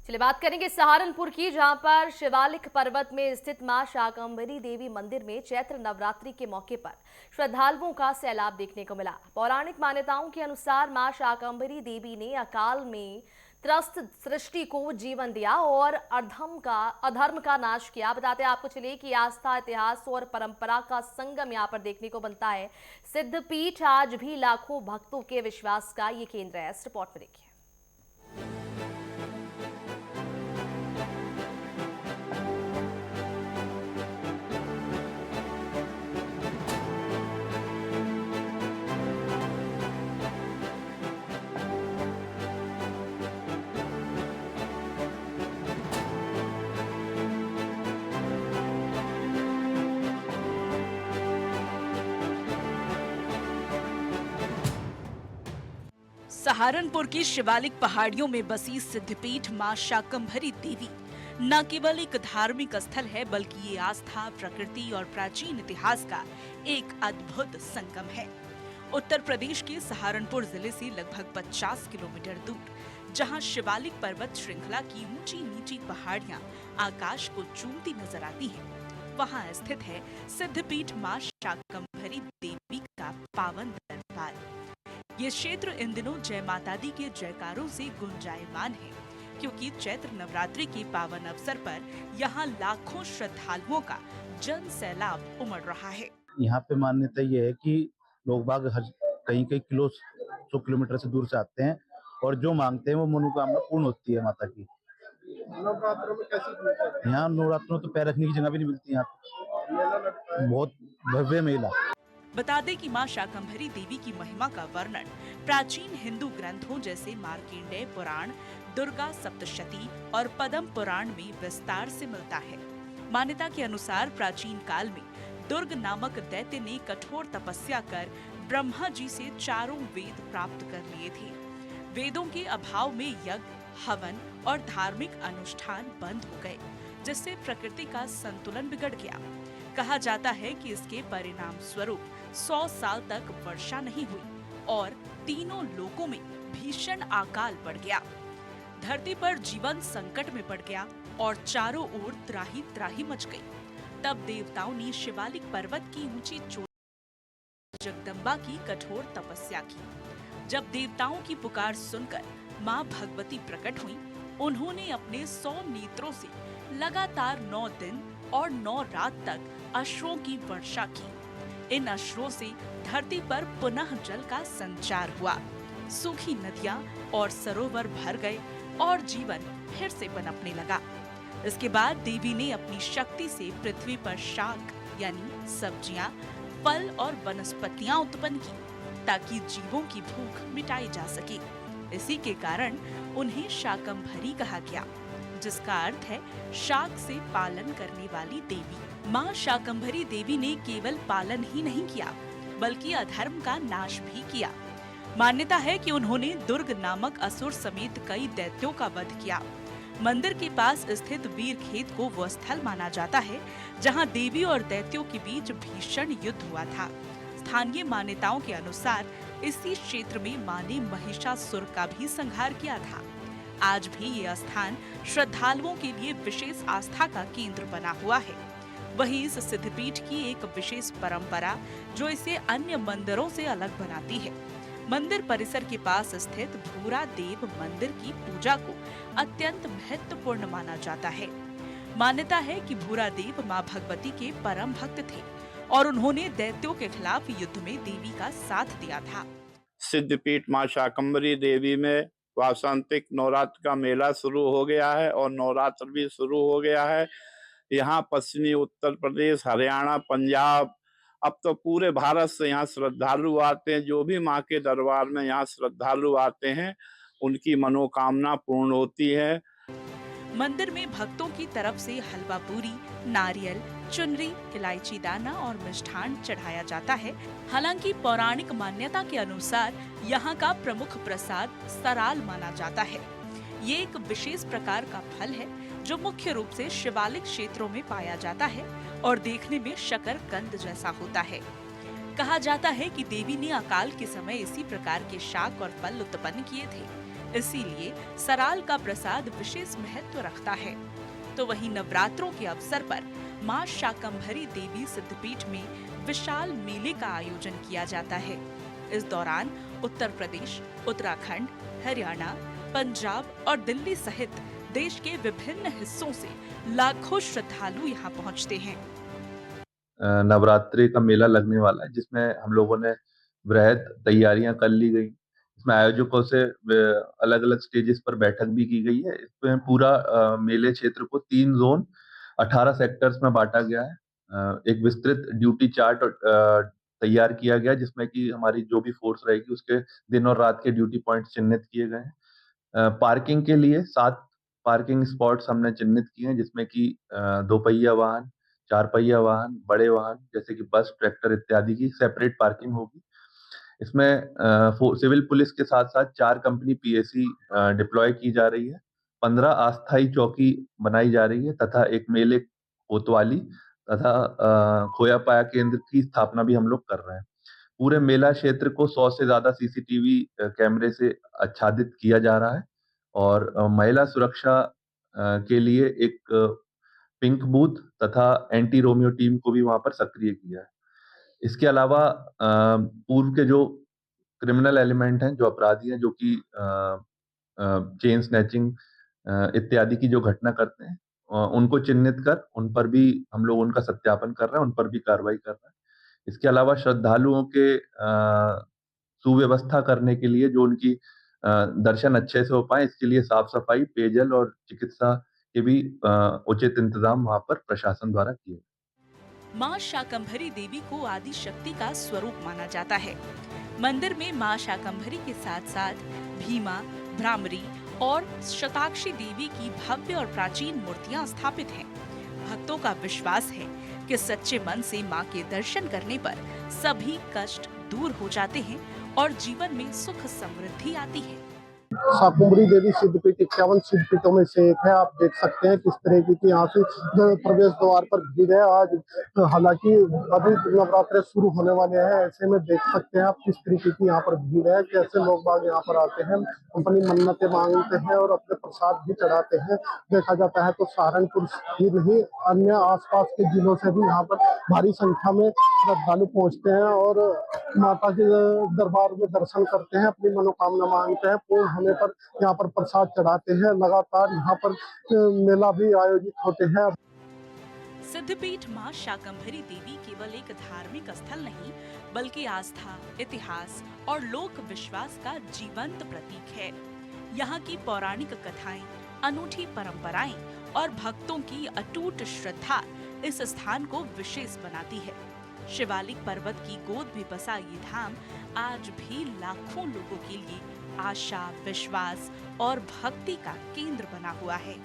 चलिए बात करेंगे सहारनपुर की, जहां पर शिवालिक पर्वत में स्थित मां शाकंभरी देवी मंदिर में चैत्र नवरात्रि के मौके पर श्रद्धालुओं का सैलाब देखने को मिला। पौराणिक मान्यताओं के अनुसार मां शाकंभरी देवी ने अकाल में त्रस्त सृष्टि को जीवन दिया और अधर्म का नाश किया। बताते आपको चलिए कि आस्था, इतिहास और परंपरा का संगम यहां पर देखने को बनता है। सिद्धपीठ आज भी लाखों भक्तों के विश्वास का ये केंद्र है। इस रिपोर्ट में देखिए। सहारनपुर की शिवालिक पहाड़ियों में बसी सिद्धपीठ मां शाकंभरी देवी न केवल एक धार्मिक स्थल है, बल्कि ये आस्था, प्रकृति और प्राचीन इतिहास का एक अद्भुत संगम है। उत्तर प्रदेश के सहारनपुर जिले से लगभग 50 किलोमीटर दूर, जहां शिवालिक पर्वत श्रृंखला की ऊंची नीची पहाड़ियां आकाश को चूमती नजर आती हैं, वहां स्थित है सिद्धपीठ मां शाकंभरी देवी का पावन दरबार। ये क्षेत्र इन दिनों जय माता दी के जयकारों से गुंजायमान है, क्योंकि चैत्र नवरात्रि के पावन अवसर पर यहाँ लाखों श्रद्धालुओं का जन सैलाब उमड़ रहा है। यहाँ पे मान्यता ये है कि लोग बाग कहीं कहीं सौ किलोमीटर से दूर से आते हैं और जो मांगते हैं वो मनोकामना पूर्ण होती है माता की। नवरात्रों में कैसी यहाँ नवरात्रों तो पैर रखने की जगह भी नहीं मिलती। यहाँ बहुत भव्य मेला। बता दें कि मां शाकंभरी देवी की महिमा का वर्णन प्राचीन हिंदू ग्रंथों जैसे मार्कंडेय पुराण, दुर्गा सप्तशती और पद्म पुराण में विस्तार से मिलता है। मान्यता के अनुसार प्राचीन काल में दुर्ग नामक दैत्य ने कठोर तपस्या कर ब्रह्मा जी से चारों वेद प्राप्त कर लिए थे। वेदों के अभाव में यज्ञ, हवन और धार्मिक अनुष्ठान बंद हो गए, जिससे प्रकृति का संतुलन बिगड़ गया। कहा जाता है कि इसके परिणाम स्वरूप 100 साल तक वर्षा नहीं हुई और तीनों लोकों में भीषण अकाल पड़ गया। धरती पर जीवन संकट में पड़ गया और चारों ओर त्राही त्राही मच गई। तब देवताओं ने शिवालिक पर्वत की ऊंची चोटी जगदम्बा की कठोर तपस्या की। जब देवताओं की पुकार सुनकर मां भगवती प्रकट हुई, उन्होंने अपने 100 नेत्रों से लगातार 9 दिन और 9 रात तक अश्रुओं की वर्षा की। इन अश्रुओं से धरती पर पुनः जल का संचार हुआ। सूखी नदियां और सरोवर भर गए और जीवन फिर से पनपने लगा। इसके बाद देवी ने अपनी शक्ति से पृथ्वी पर शाक यानी सब्जियां, फल और वनस्पतियां उत्पन्न की, ताकि जीवों की भूख मिटाई जा सके। इसी के कारण उन्हें शाकंभरी कहा गया, जिसका अर्थ है शाक से पालन करने वाली देवी। मां शाकंभरी देवी ने केवल पालन ही नहीं किया, बल्कि अधर्म का नाश भी किया। मान्यता है कि उन्होंने दुर्ग नामक असुर समेत कई दैत्यों का वध किया। मंदिर के पास स्थित वीर खेत को वो स्थल माना जाता है जहां देवी और दैत्यों के बीच भीषण युद्ध हुआ था। स्थानीय मान्यताओं के अनुसार इसी क्षेत्र में मां ने महिषासुर का भी संहार किया था। आज भी ये स्थान श्रद्धालुओं के लिए विशेष आस्था का केंद्र बना हुआ है। वहीं इस सिद्धपीठ की एक विशेष परंपरा जो इसे अन्य मंदिरों से अलग बनाती है। मंदिर परिसर के पास स्थित भूरा देव मंदिर की पूजा को अत्यंत महत्वपूर्ण माना जाता है। मान्यता है कि भूरा देव मां भगवती के परम भक्त थे और उन्होंने दैत्यों के खिलाफ युद्ध में देवी का साथ दिया था। सिद्धपीठ मां शाकंभरी देवी में वासंतिक नवरात्र का मेला शुरू हो गया है और नवरात्र भी शुरू हो गया है। यहाँ पश्चिमी उत्तर प्रदेश, हरियाणा, पंजाब, अब तो पूरे भारत से यहाँ श्रद्धालु आते हैं। जो भी माँ के दरबार में यहाँ श्रद्धालु आते हैं, उनकी मनोकामना पूर्ण होती है। मंदिर में भक्तों की तरफ से हलवा पूरी, नारियल, चुनरी, इलायची दाना और मिष्ठान चढ़ाया जाता है। हालांकि पौराणिक मान्यता के अनुसार यहाँ का प्रमुख प्रसाद सराल माना जाता है। ये एक विशेष प्रकार का फल है जो मुख्य रूप से शिवालिक क्षेत्रों में पाया जाता है और देखने में शकरकंद जैसा होता है। कहा जाता है कि देवी ने अकाल के समय इसी प्रकार के शाक और फल उत्पन्न किए थे, इसीलिए सराल का प्रसाद विशेष महत्व रखता है। तो वहीं नवरात्रों के अवसर पर मां शाकंभरी देवी सिद्धपीठ में विशाल मेले का आयोजन किया जाता है। इस दौरान उत्तर प्रदेश, उत्तराखंड, हरियाणा, पंजाब और दिल्ली सहित देश के विभिन्न हिस्सों से लाखों श्रद्धालु यहाँ पहुँचते हैं। नवरात्रि का मेला लगने वाला है, जिसमें हम लोगों ने वृहद तैयारियां कर ली गई। इसमें आयोजकों से अलग-अलग स्टेजेस पर बैठक भी की गई है। इसमें पूरा मेले क्षेत्र को 3 जोन 18 सेक्टर्स में बांटा गया है। एक विस्तृत ड्यूटी चार्ट तैयार किया गया, जिसमें कि हमारी जो भी फोर्स रहेगी उसके दिन और रात के ड्यूटी पॉइंट्स चिन्हित किए गए हैं। पार्किंग के लिए 7 पार्किंग स्पॉट्स हमने चिन्हित किए हैं, जिसमें कि 2 पहिया वाहन, 4 पहिया वाहन, बड़े वाहन जैसे कि बस, ट्रैक्टर इत्यादि की सेपरेट पार्किंग होगी। इसमें सिविल पुलिस के साथ-साथ 4 कंपनी पीएसी डिप्लॉय की जा रही है। 15 अस्थायी चौकी बनाई जा रही है तथा एक मेले कोतवाली तथा खोया पाया केंद्र की स्थापना भी हम लोग कर रहे हैं। पूरे मेला क्षेत्र को 100 से ज़्यादा सीसीटीवी कैमरे से आच्छादित किया जा रहा है और महिला सुरक्षा के लिए एक पिंक बूथ तथा एंटी रोमियो टीम को भी वहाँ पर सक्रिय किया है। इसके अलावा पूर्व के जो क्रिमिनल एलिमेंट हैं, जो अपराधी हैं, जो कि चेन स्नैचिंग इत्यादि की जो घटना करते हैं, उनको चिन्हित कर उन पर भी हम लोग उनका सत्यापन कर रहे हैं, उन पर भी कार्रवाई कर रहे हैं। इसके अलावा श्रद्धालुओं के सुव्यवस्था करने के लिए जो उनकी दर्शन अच्छे से हो पाए, इसके लिए साफ-सफाई, पेयजल और चिकित्सा के भी उचित इंतजाम वहाँ पर प्रशासन द्वारा किए। मां शाकंभरी देवी को आदि शक्ति का स्वरूप माना जाता है। मंदिर में मां शाकंभरी के साथ साथ भीमा, भ्रामरी और शताक्षी देवी की भव्य और प्राचीन मूर्तियां स्थापित हैं। भक्तों का विश्वास है कि सच्चे मन से मां के दर्शन करने पर सभी कष्ट दूर हो जाते हैं और जीवन में सुख समृद्धि आती है। शाकंभरी देवी सिद्धपीठ 51 सिद्धपीठों में से एक है। आप देख सकते हैं किस तरह की यहाँ से प्रवेश द्वार पर भीड़ है। आज हालांकि अभी नवरात्रे शुरू होने वाले हैं, ऐसे में देख सकते हैं आप किस तरीके की यहाँ पर भीड़ है, कैसे लोग बाग यहाँ पर आते हैं, अपनी मन्नतें मांगते हैं और अपने प्रसाद भी चढ़ाते हैं। देखा जाता है तो सहारनपुर ही नहीं, अन्य आसपास के जिलों से भी यहाँ पर भारी संख्या में श्रद्धालु पहुँचते हैं और माता के दरबार में दर्शन करते हैं, अपनी मनोकामना मांगते हैं, पूर्ण होने पर यहाँ पर प्रसाद चढ़ाते हैं। लगातार यहाँ पर मेला भी आयोजित होते हैं। सिद्धपीठ मां शाकंभरी देवी केवल एक धार्मिक स्थल नहीं, बल्कि आस्था, इतिहास और लोक विश्वास का जीवंत प्रतीक है। यहाँ की पौराणिक कथाएं, अनूठी परंपराएं और भक्तों की अटूट श्रद्धा इस स्थान को विशेष बनाती है। शिवालिक पर्वत की गोद में बसा ये धाम आज भी लाखों लोगों के लिए आशा, विश्वास और भक्ति का केंद्र बना हुआ है।